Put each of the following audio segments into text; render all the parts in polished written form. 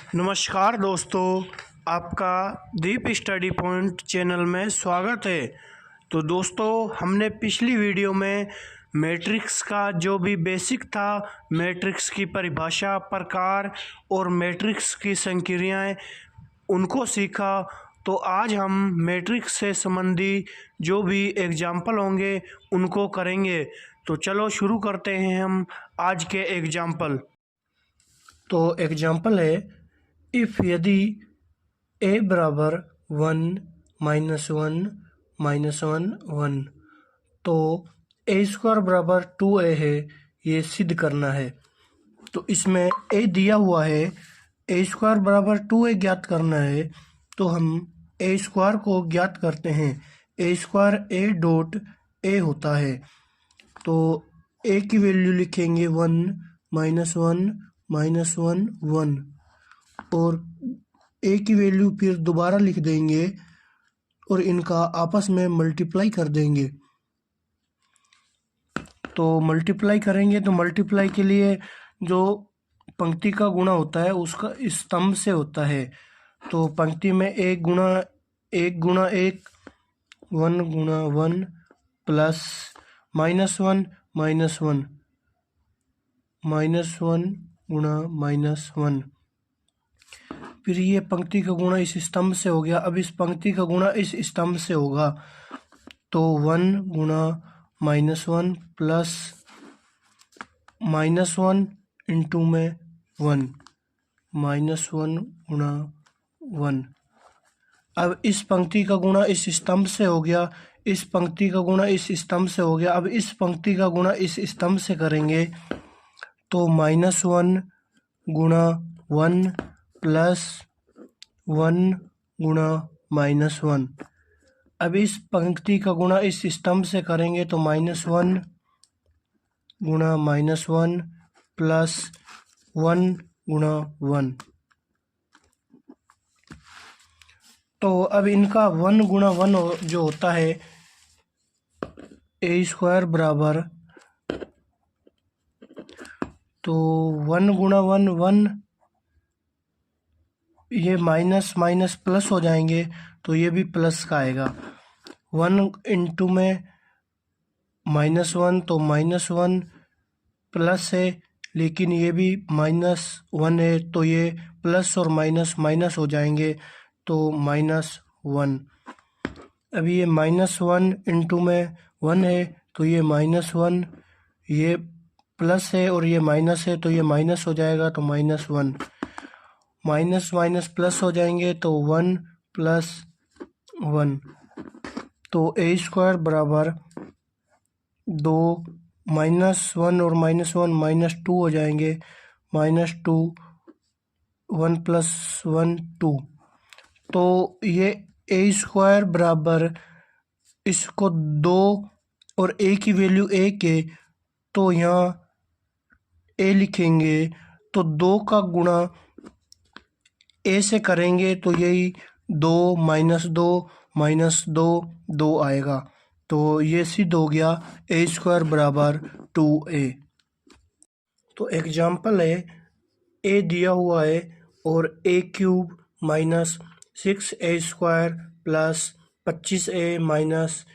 नमस्कार दोस्तों, आपका दीप स्टडी पॉइंट चैनल में स्वागत है। तो दोस्तों, हमने पिछली वीडियो में मैट्रिक्स का जो भी बेसिक था, मैट्रिक्स की परिभाषा, प्रकार और मैट्रिक्स की संक्रियाएं, उनको सीखा। तो आज हम मैट्रिक्स से संबंधी जो भी एग्जाम्पल होंगे उनको करेंगे। तो चलो शुरू करते हैं हम आज के एग्जाम्पल। तो एग्जाम्पल है, इफ़ यदि a बराबर 1 -1 -1 1 तो a स्क्वायर बराबर 2a है, ये सिद्ध करना है। तो इसमें a दिया हुआ है, a स्क्वायर बराबर 2a ज्ञात करना है। तो हम a स्क्वायर को ज्ञात करते हैं। a square a dot a होता है। तो a की वैल्यू लिखेंगे 1 -1 -1 1 और a की वैल्यू फिर दोबारा लिख देंगे और इनका आपस में मल्टीप्लाई कर देंगे। तो मल्टीप्लाई करेंगे तो मल्टीप्लाई के लिए जो पंक्ति का गुणा होता है उसका स्तंभ से होता है। तो पंक्ति में एक गुणा एक 1 गुणा 1 प्लस -1 -1 -1 गुणा -1, फिर ये पंक्ति का गुणा इस स्तंभ से हो गया। अब इस पंक्ति का गुणा इस स्तंभ से होगा। तो 1 गुणा -1 प्लस -1 इंटू में 1 -1 गुणा 1। अब इस पंक्ति का गुणा इस स्तंभ से हो गया, इस पंक्ति का गुणा इस स्तंभ से हो गया। अब इस पंक्ति का गुणा इस स्तंभ से करेंगे तो -1 गुणा 1 प्लस 1 गुणा -1। अब इस पंक्ति का गुणा इस स्तंभ से करेंगे तो -1 गुणा -1 प्लस 1 गुणा 1। तो अब इनका 1 गुणा 1 जो होता है, a स्क्वायर बराबर, तो 1 गुणा 1 1, ये माइनस माइनस प्लस हो जाएंगे तो ये भी प्लस का आएगा। 1 इंटू में -1 तो -1 प्लस है, लेकिन ये भी -1 है तो ये प्लस और माइनस माइनस हो जाएंगे तो -1। अब ये -1 इंटू में 1 है तो ये -1, ये प्लस है और ये माइनस है तो ये माइनस हो जाएगा तो -1। माइनस माइनस प्लस हो जाएंगे तो 1 प्लस 1। तो a स्क्वायर बराबर 2 -1 और -1 -2 हो जाएंगे। -2 1 प्लस 1 2। तो ये a स्क्वायर बराबर, इसको 2 और a की वैल्यू 1 है तो यहाँ a लिखेंगे। तो 2 का गुणा a से करेंगे तो यही 2 -2 2 आएगा। तो ये सिद्ध हो गया a स्क्वायर बराबर 2a। तो एग्जाम्पल है, a दिया हुआ है और a cube minus 6a square plus 25a minus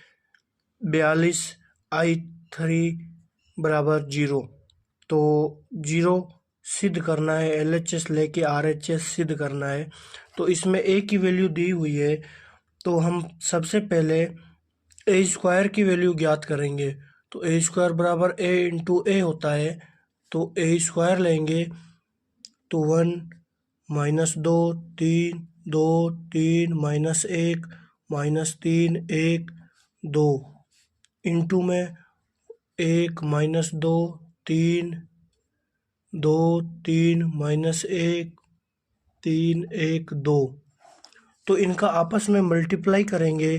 42 i3 बराबर 0। तो 0 सिद्ध करना है, LHS लेके RHS सिद्ध करना है। तो इसमें a की वैल्यू दी हुई है, तो हम सबसे पहले a स्क्वायर की वैल्यू ज्ञात करेंगे। तो a स्क्वायर बराबर a इंटू a होता है। तो a स्क्वायर लेंगे तो 1 -2 3 2 3 -1 -3 1 2 इंटू में 1 -2 3 2 3 -1 3 1 2। तो इनका आपस में मल्टीप्लाई करेंगे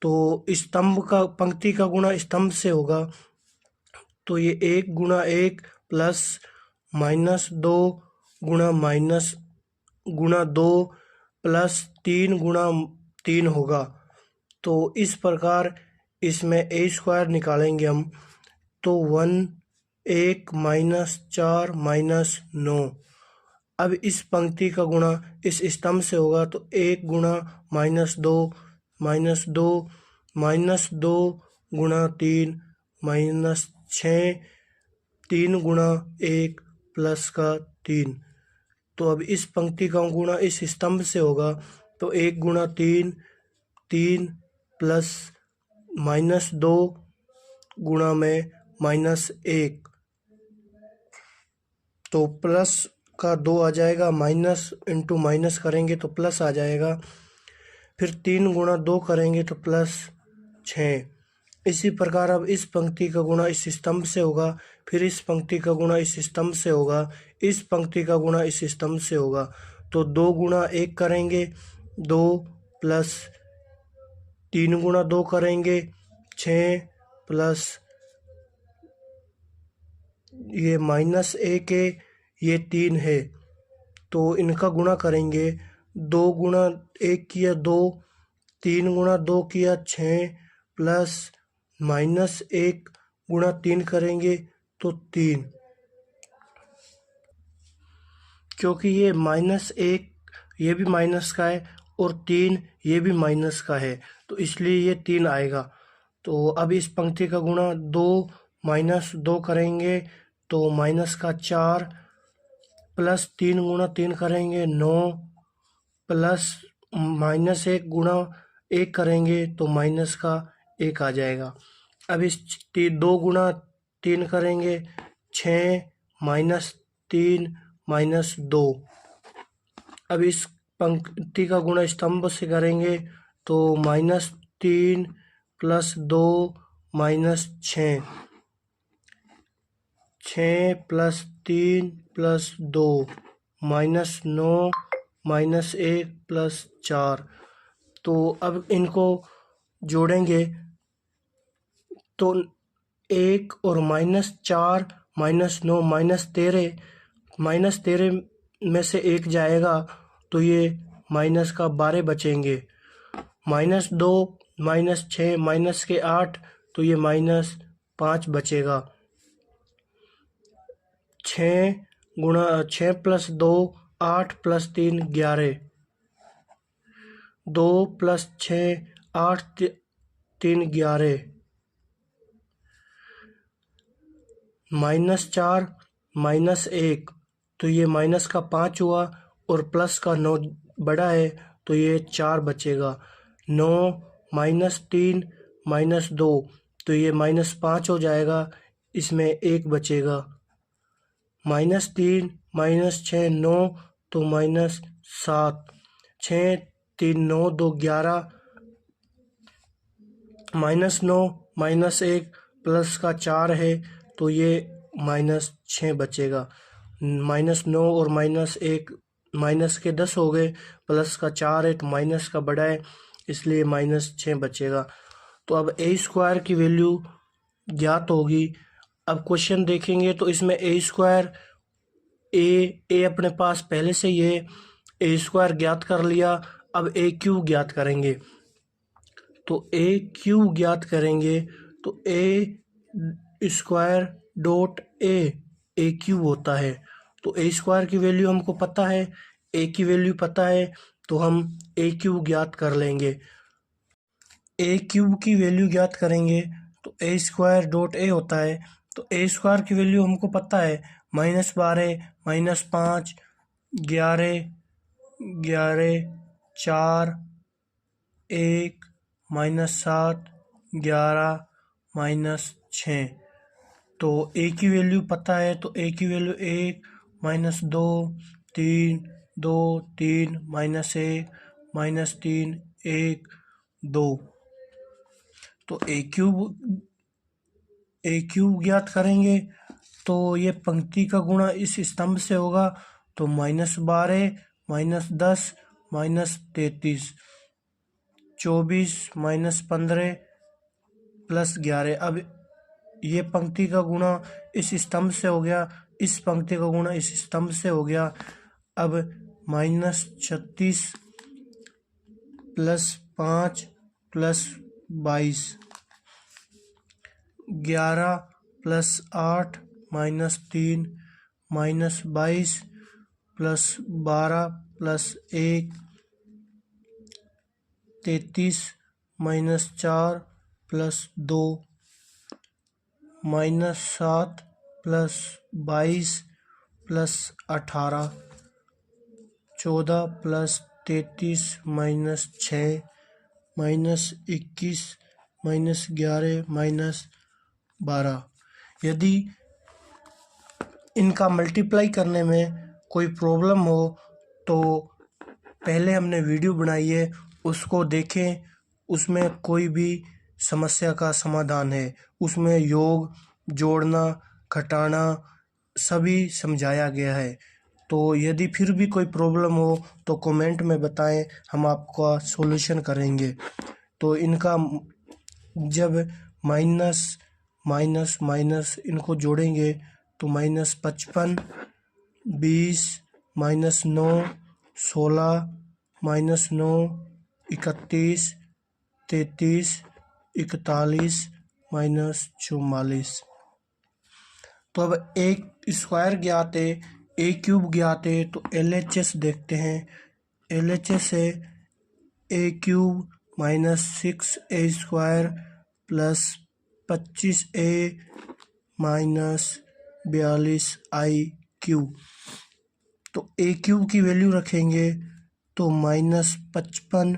तो स्तंभ का, पंक्ति का गुणा स्तंभ से होगा। तो ये 1 गुणा 1 प्लस -2 गुणा 2 प्लस 3 गुणा 3 होगा। तो इस प्रकार इसमें a स्क्वायर निकालेंगे हम तो 1 1 -4 -9। अब इस पंक्ति का गुणा इस स्तंभ से होगा, तो 1 गुणा -2 -2 गुणा 3 -6, 3 गुणा 1 प्लस का 3। तो अब इस पंक्ति का गुणा इस स्तंभ से होगा, तो 1 गुणा 3 3 प्लस -2 गुणा में -1, तो प्लस का 2 आ जाएगा, माइनस इंटू माइनस करेंगे तो प्लस आ जाएगा। फिर 3 गुणा 2 करेंगे तो +6। इसी प्रकार अब इस पंक्ति का गुणा इस स्तंभ से होगा, फिर इस पंक्ति का गुणा इस स्तंभ से होगा, इस पंक्ति का गुणा इस स्तंभ से होगा। तो 2 गुणा 1 करेंगे 2 प्लस 3 गुणा 2 करेंगे 6 प्लस ये -1 है, ये 3 है, तो इनका गुणा करेंगे। 2 गुणा 1 किया 2, 3 गुणा 2 किया 6 प्लस -1 गुणा 3 करेंगे तो 3, क्योंकि ये -1 ये भी माइनस का है और 3 ये भी माइनस का है, तो इसलिए ये 3 आएगा। तो अब इस पंक्ति का गुणा 2 -2 करेंगे तो माइनस का 4 प्लस 3 गुणा 3 करेंगे 9 प्लस -1 गुणा 1 करेंगे तो माइनस का 1 आ जाएगा। अब इस 2 गुणा 3 करेंगे 6 -3 -2। अब इस पंक्ति का गुणा स्तंभ से करेंगे तो -3 प्लस 2 -6, 6 प्लस 3 प्लस 2 -9 -1 प्लस 4। तो अब इनको जोड़ेंगे तो 1 और -4 -9 -13 में से 1 जाएगा तो ये माइनस का 12 बचेंगे। -2 -6 माइनस के 8, तो ये -5 बचेगा। 6 प्लस 2 8 प्लस 3 11, 2 प्लस 6 8 3 11, -4 -1, तो ये माइनस का 5 हुआ और प्लस का 9 बड़ा है तो ये 4 बचेगा। 9 -3 -2, तो ये -5 हो जाएगा, इसमें 1 बचेगा। -3 -6 9, तो -7, 6 3 9 2 11, -9 -1 प्लस का 4 है तो ये -6 बचेगा। -9 और -1 माइनस के 10 हो गए, प्लस का 4 है तो माइनस का बड़ा है, इसलिए -6 बचेगा। तो अब a² की वैल्यू ज्ञात होगी। अब क्वेश्चन देखेंगे तो इसमें a² ए अपने पास पहले से ये a² ज्ञात कर लिया। अब a³ ज्ञात करेंगे, तो a³ ज्ञात करेंगे तो a² डॉट a³ होता है। तो a² की वैल्यू हमको पता है, a की वैल्यू पता है, तो हम a³ ज्ञात कर लेंगे। a³ की वैल्यू ज्ञात करेंगे तो a² डॉट a होता है। तो a² की वैल्यू हमको पता है, -12 -5 11 11 4 1 -7 11 -6। तो a की वैल्यू पता है, तो a की वैल्यू 1 -2 3 2 3 -1 -3 1 2। तो a³ ज्ञात करेंगे तो ये पंक्ति का गुणा इस स्तंभ से होगा, तो -12 -10 -33 24 -15 प्लस 11। अब ये पंक्ति का गुणा इस स्तंभ से हो गया, इस पंक्ति का गुणा इस स्तंभ से हो गया। अब -36 plus 5 plus 22, 11 plus 8 -3 -22 plus 12 plus 1 33 minus 4 plus 2 minus 7 plus 22 plus 18 14 plus 33 minus 6 minus 21 minus 11 minus 12। यदि इनका मल्टीप्लाई करने में कोई प्रॉब्लम हो तो पहले हमने वीडियो बनाई है, उसको देखें। उसमें कोई भी समस्या का समाधान है, उसमें योग, जोड़ना, घटाना सभी समझाया गया है। तो यदि फिर भी कोई प्रॉब्लम हो तो कमेंट में बताएं, हम आपका सॉल्यूशन करेंगे। तो इनका जब माइनस माइनस माइनस इनको जोड़ेंगे तो -55 20 -9 16 -9 31 33 41 -44। तो अब एक स्क्वायर ज्ञात है, ए क्यूब ज्ञात है, तो LHS देखते हैं। LHS है ए cube -6a² plus 25a minus 42i³ तो ए क्यूब की वैल्यू रखेंगे तो -55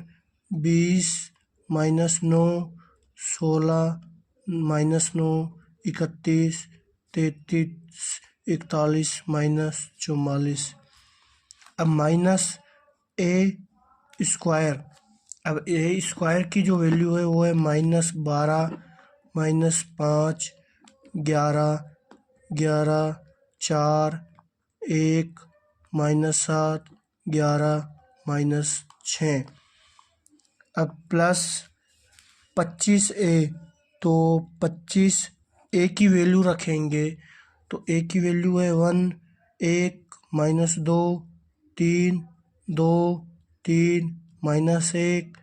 20 -9 16 -9 31 33 41 -44। अब माइनस ए स्क्वायर, अब ए स्क्वायर की जो वैल्यू है वो है -12 -5 11 11 4 1 -7 11 -6। अब प्लस 25a, तो 25a की वैल्यू रखेंगे तो ए की वैल्यू है 1 1 -2 3 2 3 -1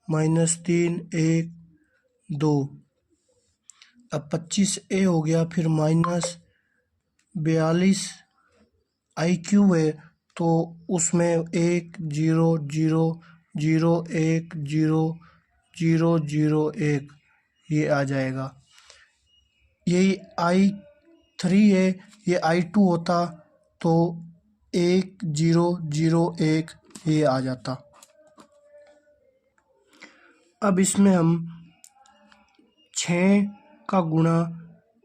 -3 1 2। अब 25a हो गया, फिर -42i³ है तो उसमें 1 0 0 0 1 0 0 0 1 ये आ जाएगा। यही i3 है, ये i2 होता तो 1 0 0 1 ये आ जाता। अब इसमें हम 6 का गुणा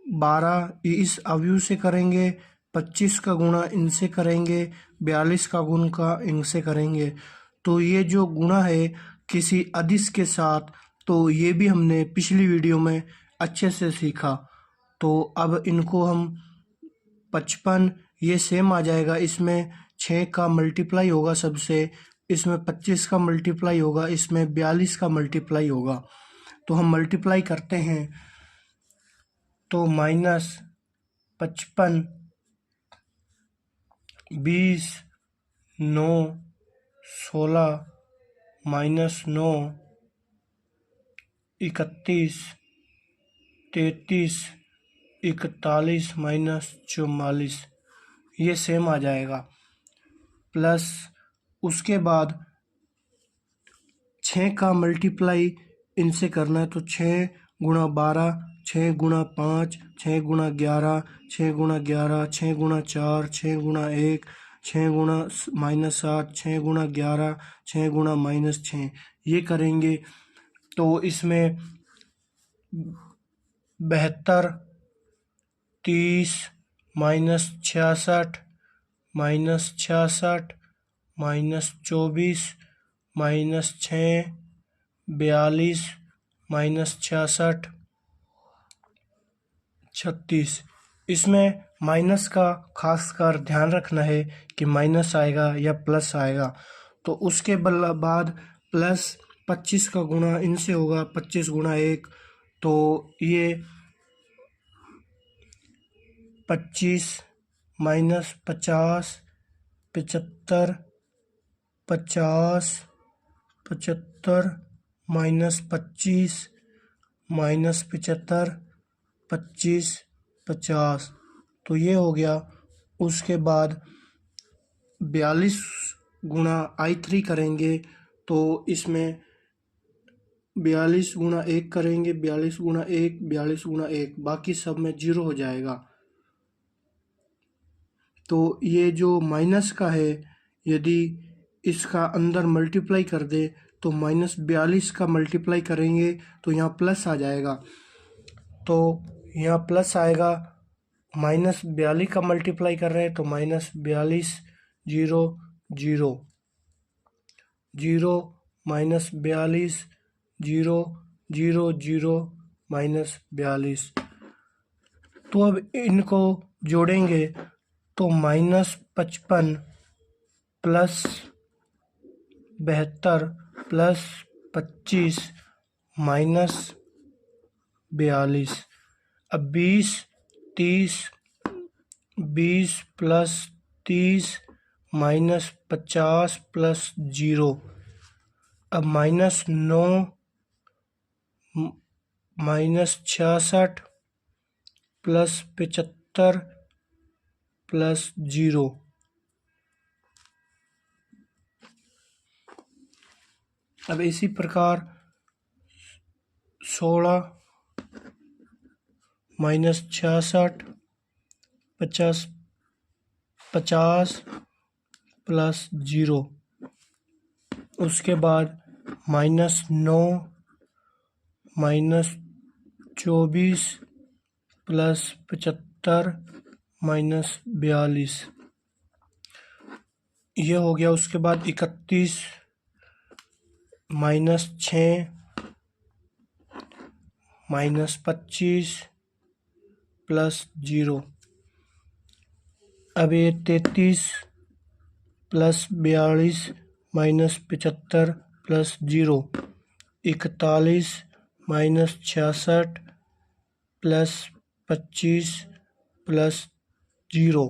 12 इस अवयव से करेंगे, 25 का गुणा इनसे करेंगे, 42 का गुणा इनसे करेंगे। तो ये जो गुणा है किसी अदिश के साथ, तो ये भी हमने पिछली वीडियो में अच्छे से सीखा। तो अब इनको हम 55 ये सेम आ जाएगा, इसमें 6 का मल्टीप्लाई होगा सबसे, इसमें 25 का मल्टीप्लाई होगा, इसमें 42 का मल्टीप्लाई होगा। तो हम मल्टीप्लाई करते हैं तो -55 20 9 16 -9 31 33 41 -44 ये सेम आ जाएगा। प्लस उसके बाद 6 का मल्टीप्लाई इनसे करना है तो 6 गुणा 12 6 गुणा 5 6 गुणा 11 6 गुणा 11 6 गुणा 4 6 गुणा 1 6 गुणा -7 6 गुणा 11 6 गुणा -6 ये करेंगे तो इसमें 72 30 -66 -66 -24 -6 42 -66 36। इसमें माइनस का खासकर ध्यान रखना है कि माइनस आएगा या प्लस आएगा। तो उसके बाद प्लस 25 का गुणा इनसे होगा, 25 गुणा 1 तो ये 25 -50 75 50 75 -25 -75 25 50 तो ये हो गया। उसके बाद 42 गुणा I3 करेंगे तो इसमें 42 गुणा 1 करेंगे, 42 गुणा 1, 42 गुणा 1, बाकी सब में 0 हो जाएगा। तो ये जो माइनस का है, यदि इसका अंदर मल्टीप्लाई कर दे तो -42 का मल्टीप्लाई करेंगे तो यहाँ प्लस आ जाएगा। तो यहाँ प्लस आएगा, -42 का मल्टीप्लाई कर रहे हैं तो -42 0 0 0 -42 0 0 0 -42। तो अब इनको जोड़ेंगे तो -55 प्लस 72 प्लस 25 -42। अब 20 30 20 प्लस 30 -50 प्लस 0। अब -9 -66 प्लस 75 प्लस 0। अब इसी प्रकार 16 -66 50 प्लस 0। उसके बाद -9 -24 प्लस 75 -42। ये हो गया। उसके बाद 31 -6 -25 प्लस 0। अब ये 33 plus 42 -75 plus 0। 41 -66 plus 25 plus 0।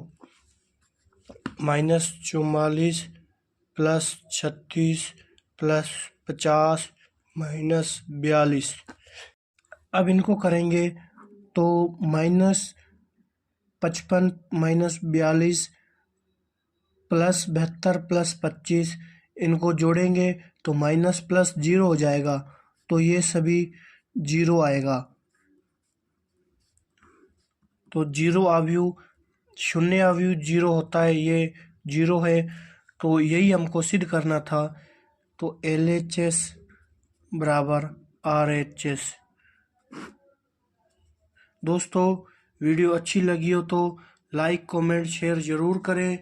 -44 plus 36 plus 50 -42। अब इनको करेंगे तो -55 -42 प्लस 72 प्लस 25, इनको जोड़ेंगे तो माइनस प्लस 0 हो जाएगा, तो ये सभी 0 आएगा। तो 0 अवयव, शून्य अवयव 0 होता है, ये 0 है, तो यही हमको सिद्ध करना था। तो LHS बराबर RHS। दोस्तों, वीडियो अच्छी लगी हो तो लाइक कमेंट शेयर ज़रूर करें।